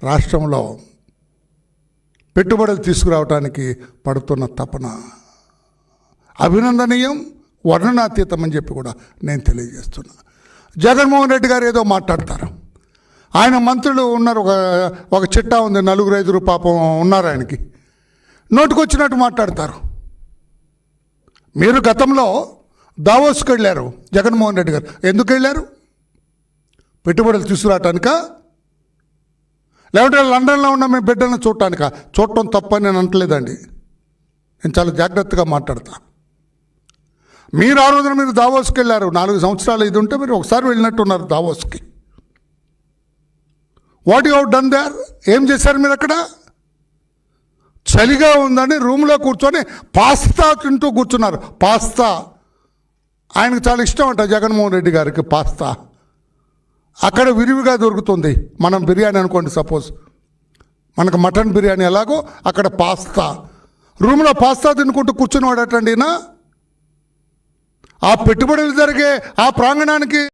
రాష్ట్రంలో పెట్టుబడులు తీసుకురావడానికి పడుతున్న తపన అభినందనీయం, వర్ణనాతీతం అని చెప్పి కూడా నేను తెలియజేస్తున్నా. జగన్మోహన్ రెడ్డి గారు ఏదో మాట్లాడతారు. ఆయన మంత్రులు ఉన్నారు, ఒక చిట్టా ఉంది, 4-5 పాపం ఉన్నారు, ఆయనకి నోటుకొచ్చినట్టు మాట్లాడతారు. మీరు గతంలో దావోస్కి వెళ్ళారు, జగన్మోహన్ రెడ్డి గారు ఎందుకు వెళ్ళారు? పెట్టుబడులు తీసుకురావటానికా, లేకపోతే లండన్లో ఉన్న మీ బిడ్డలను చూడటానికా? చూడటం తప్పని నేను అంటలేదండి, నేను చాలా జాగ్రత్తగా మాట్లాడతా. మీరు ఆ రోజున మీరు దావోస్కి వెళ్ళారు, 4 సంవత్సరాలు ఇది ఉంటే మీరు ఒకసారి వెళ్ళినట్టున్నారు దావోస్కి. What you have done there? ఏం చేశారు మీరు అక్కడ? చలిగా ఉందని రూమ్లో కూర్చొని పాస్తా తింటూ కూర్చున్నారు. పాస్తా ఆయనకు చాలా ఇష్టం అంట, జగన్మోహన్ రెడ్డి గారికి పాస్తా. అక్కడ విరివిగా దొరుకుతుంది. మనం బిర్యానీ అనుకోండి, సపోజ్ మనకు మటన్ బిర్యానీ ఎలాగో అక్కడ పాస్తా. రూమ్లో పాస్తా తినుకుంటూ కూర్చుని వాడటండినా ఆ పెట్టుబడులు జరిగే ఆ ప్రాంగణానికి